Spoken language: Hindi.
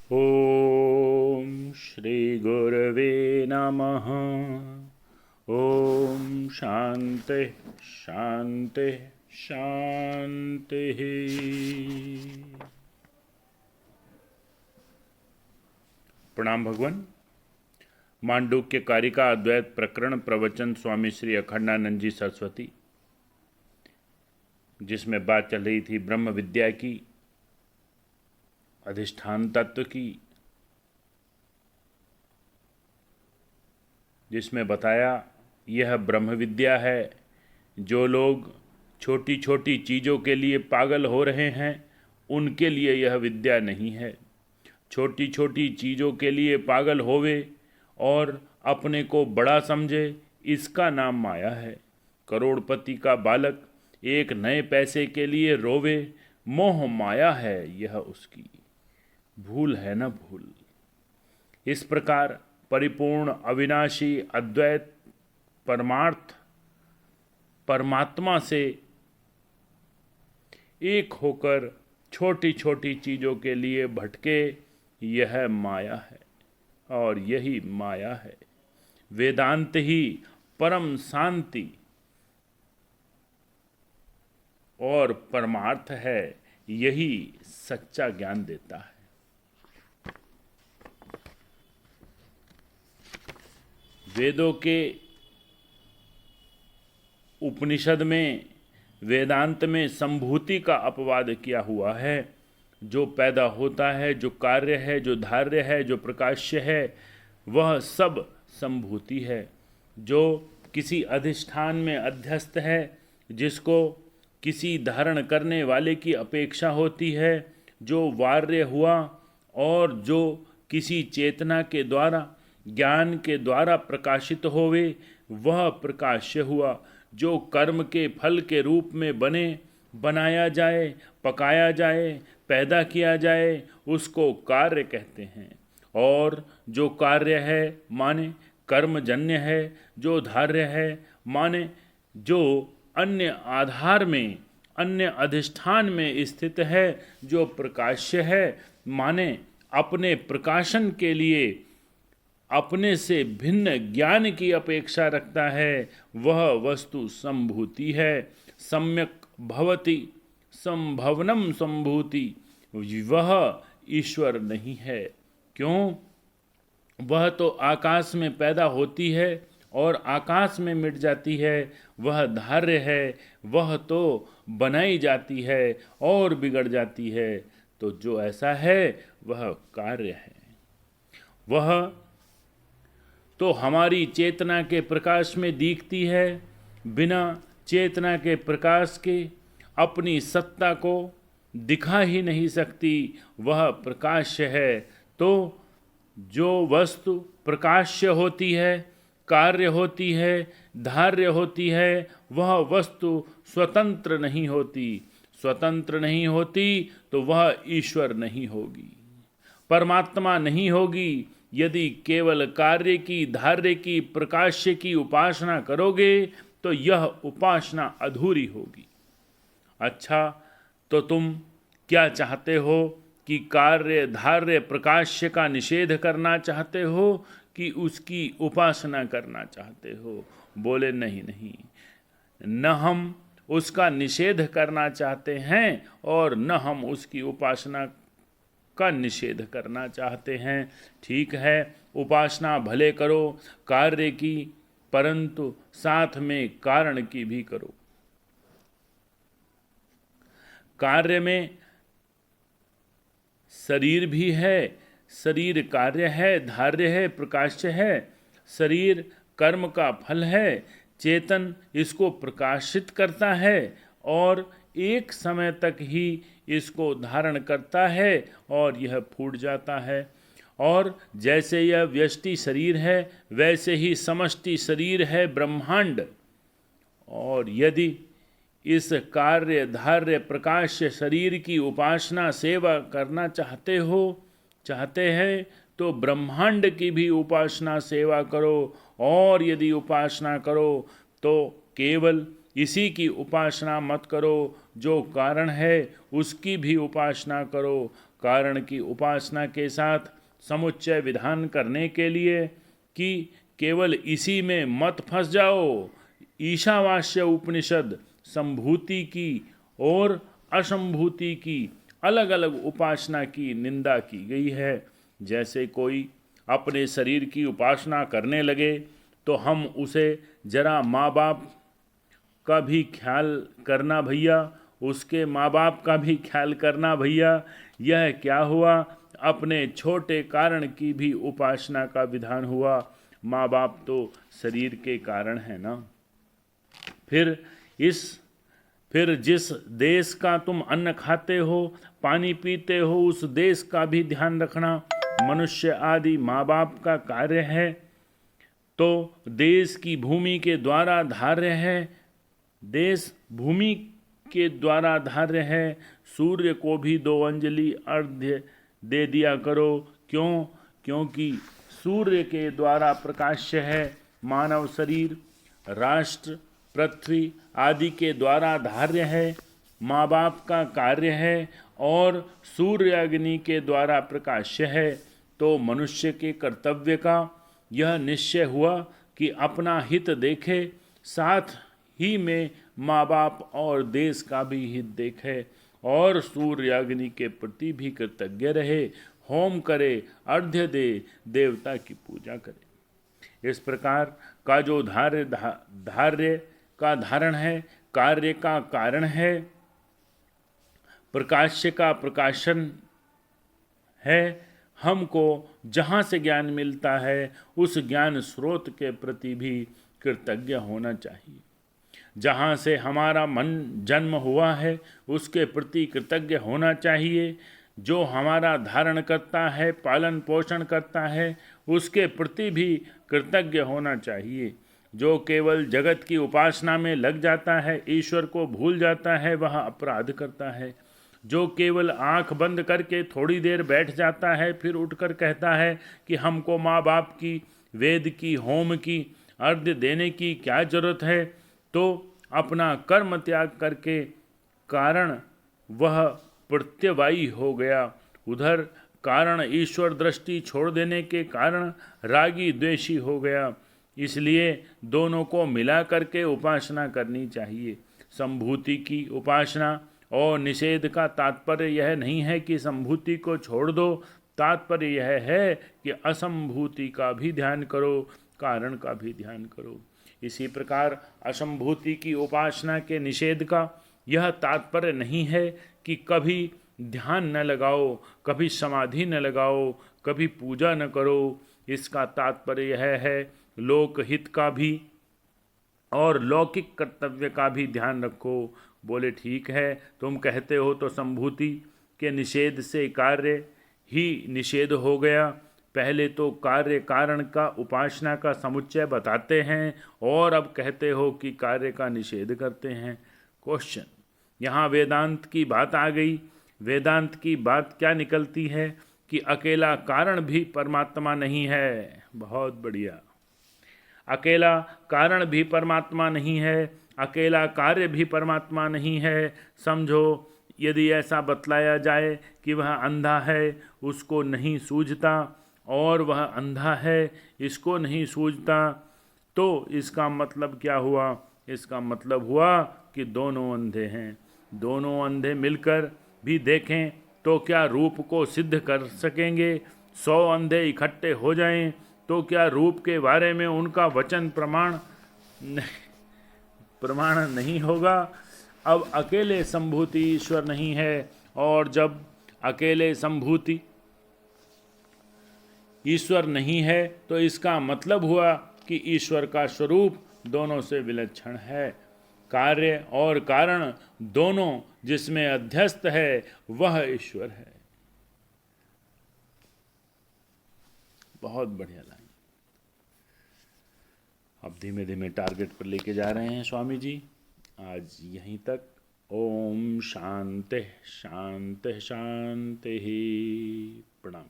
ओम श्री गुरवे नमः। ओम शांति शांति शांति। प्रणाम भगवान। मांडूक्य कारिका अद्वैत प्रकरण प्रवचन स्वामी श्री अखंडानंद जी सरस्वती, जिसमें बात चल रही थी ब्रह्म विद्या की, अधिष्ठान तत्व की, जिसमें बताया यह ब्रह्म विद्या है। जो लोग छोटी छोटी चीज़ों के लिए पागल हो रहे हैं उनके लिए यह विद्या नहीं है। छोटी छोटी चीज़ों के लिए पागल होवे और अपने को बड़ा समझे, इसका नाम माया है। करोड़पति का बालक एक नए पैसे के लिए रोवे, मोह माया है यह उसकी, भूल है न भूल। इस प्रकार परिपूर्ण अविनाशी अद्वैत परमार्थ परमात्मा से एक होकर छोटी छोटी चीज़ों के लिए भटके, यह माया है और यही माया है। वेदांत ही परम शांति और परमार्थ है, यही सच्चा ज्ञान देता है। वेदों के उपनिषद में वेदांत में संभूति का अपवाद किया हुआ है। जो पैदा होता है, जो कार्य है, जो धार्य है, जो प्रकाश्य है, वह सब संभूति है। जो किसी अधिष्ठान में अध्यस्त है, जिसको किसी धारण करने वाले की अपेक्षा होती है, जो वार्य हुआ और जो किसी चेतना के द्वारा, ज्ञान के द्वारा प्रकाशित होवे, वह प्रकाश्य हुआ। जो कर्म के फल के रूप में बनाया जाए, पकाया जाए, पैदा किया जाए, उसको कार्य कहते हैं। और जो कार्य है माने कर्मजन्य है, जो धार्य है माने जो अन्य आधार में, अन्य अधिष्ठान में स्थित है, जो प्रकाश्य है माने अपने प्रकाशन के लिए अपने से भिन्न ज्ञान की अपेक्षा रखता है, वह वस्तु संभूति है। सम्यक भवति संभवनम संभूति, वह ईश्वर नहीं है। क्यों? वह तो आकाश में पैदा होती है और आकाश में मिट जाती है। वह धार्य है, वह तो बनाई जाती है और बिगड़ जाती है। तो जो ऐसा है वह कार्य है। वह तो हमारी चेतना के प्रकाश में दिखती है, बिना चेतना के प्रकाश के अपनी सत्ता को दिखा ही नहीं सकती। वह प्रकाश्य है। तो जो वस्तु प्रकाश्य होती है, कार्य होती है, धार्य होती है, वह वस्तु स्वतंत्र नहीं होती। स्वतंत्र नहीं होती तो वह ईश्वर नहीं होगी, परमात्मा नहीं होगी। यदि केवल कार्य की, धार्य की, प्रकाश्य की उपासना करोगे तो यह उपासना अधूरी होगी। अच्छा, तो तुम क्या चाहते हो कि कार्य, धार्य, प्रकाश्य का निषेध करना चाहते हो कि उसकी उपासना करना चाहते हो? बोले नहीं नहीं, न हम उसका निषेध करना चाहते हैं और न हम उसकी उपासना का निषेध करना चाहते हैं। ठीक है, उपासना भले करो कार्य की, परंतु साथ में कारण की भी करो। कार्य में शरीर भी है, शरीर कार्य है, धार्य है, प्रकाश्य है। शरीर कर्म का फल है, चेतन इसको प्रकाशित करता है और एक समय तक ही इसको धारण करता है और यह फूट जाता है। और जैसे यह व्यष्टि शरीर है, वैसे ही समष्टि शरीर है ब्रह्मांड। और यदि इस कार्य, धार्य, प्रकाश्य शरीर की उपासना, सेवा करना चाहते हैं तो ब्रह्मांड की भी उपासना, सेवा करो। और यदि उपासना करो तो केवल इसी की उपासना मत करो, जो कारण है उसकी भी उपासना करो। कारण की उपासना के साथ समुच्चय विधान करने के लिए कि केवल इसी में मत फंस जाओ। ईशावास्य उपनिषद संभूति की और असंभूति की अलग अलग उपासना की निंदा की गई है। जैसे कोई अपने शरीर की उपासना करने लगे तो हम उसे जरा माँ बाप का भी ख्याल करना भैया, उसके माँ बाप का भी ख्याल करना भैया। यह क्या हुआ? अपने छोटे कारण की भी उपासना का विधान हुआ। माँ बाप तो शरीर के कारण है ना। फिर जिस देश का तुम अन्न खाते हो, पानी पीते हो, उस देश का भी ध्यान रखना। मनुष्य आदि माँ बाप का कार्य है तो देश की भूमि के द्वारा धार्य है, देश भूमि के द्वारा धार्य है। सूर्य को भी 2 अंजलि अर्घ्य दे दिया करो। क्यों? क्योंकि सूर्य के द्वारा प्रकाश्य है। मानव शरीर, राष्ट्र, पृथ्वी आदि के द्वारा धार्य है, माँ बाप का कार्य है और सूर्य अग्नि के द्वारा प्रकाश्य है। तो मनुष्य के कर्तव्य का यह निश्चय हुआ कि अपना हित देखे, साथ ही में माँ बाप और देश का भी हित देखे और सूर्य अग्नि के प्रति भी कृतज्ञ रहे, होम करे, अर्घ्य दे, देवता की पूजा करे। इस प्रकार का जो धार्य का धारण है, कार्य का कारण है, प्रकाश्य का प्रकाशन है, हमको जहाँ से ज्ञान मिलता है उस ज्ञान स्रोत के प्रति भी कृतज्ञ होना चाहिए। जहाँ से हमारा मन जन्म हुआ है उसके प्रति कृतज्ञ होना चाहिए। जो हमारा धारण करता है, पालन पोषण करता है, उसके प्रति भी कृतज्ञ होना चाहिए। जो केवल जगत की उपासना में लग जाता है, ईश्वर को भूल जाता है, वह अपराध करता है। जो केवल आंख बंद करके थोड़ी देर बैठ जाता है, फिर उठकर कहता है कि हमको माँ बाप की, वेद की, होम की अर्घ्य देने की क्या जरूरत है, तो अपना कर्म त्याग करके कारण वह प्रत्यवायी हो गया। उधर कारण ईश्वर दृष्टि छोड़ देने के कारण रागी द्वेषी हो गया। इसलिए दोनों को मिला करके उपासना करनी चाहिए। संभूति की उपासना और निषेध का तात्पर्य यह नहीं है कि संभूति को छोड़ दो, तात्पर्य यह है कि असंभूति का भी ध्यान करो, कारण का भी ध्यान करो। इसी प्रकार असंभूति की उपासना के निषेध का यह तात्पर्य नहीं है कि कभी ध्यान न लगाओ, कभी समाधि न लगाओ, कभी पूजा न करो। इसका तात्पर्य यह है लोकहित का भी और लौकिक कर्तव्य का भी ध्यान रखो। बोले ठीक है, तुम कहते हो तो संभूति के निषेध से कार्य ही निषेध हो गया। पहले तो कार्य कारण का उपासना का समुच्चय बताते हैं और अब कहते हो कि कार्य का निषेध करते हैं। क्वेश्चन, यहाँ वेदांत की बात आ गई। वेदांत की बात क्या निकलती है कि अकेला कारण भी परमात्मा नहीं है। बहुत बढ़िया। अकेला कारण भी परमात्मा नहीं है, अकेला कार्य भी परमात्मा नहीं है। समझो, यदि ऐसा बतलाया जाए कि वह अंधा है, उसको नहीं सूझता, और वह अंधा है, इसको नहीं सूझता, तो इसका मतलब क्या हुआ? इसका मतलब हुआ कि दोनों अंधे हैं। दोनों अंधे मिलकर भी देखें तो क्या रूप को सिद्ध कर सकेंगे? 100 अंधे इकट्ठे हो जाएं तो क्या रूप के बारे में उनका वचन प्रमाण नहीं होगा? अब अकेले संभूति ईश्वर नहीं है, और जब अकेले संभूति ईश्वर नहीं है तो इसका मतलब हुआ कि ईश्वर का स्वरूप दोनों से विलक्षण है। कार्य और कारण दोनों जिसमें अध्यस्त है वह ईश्वर है। बहुत बढ़िया लाइन। अब धीमे धीमे टारगेट पर लेके जा रहे हैं स्वामी जी। आज यहीं तक। ओम शांति शांति शांति। प्रणाम।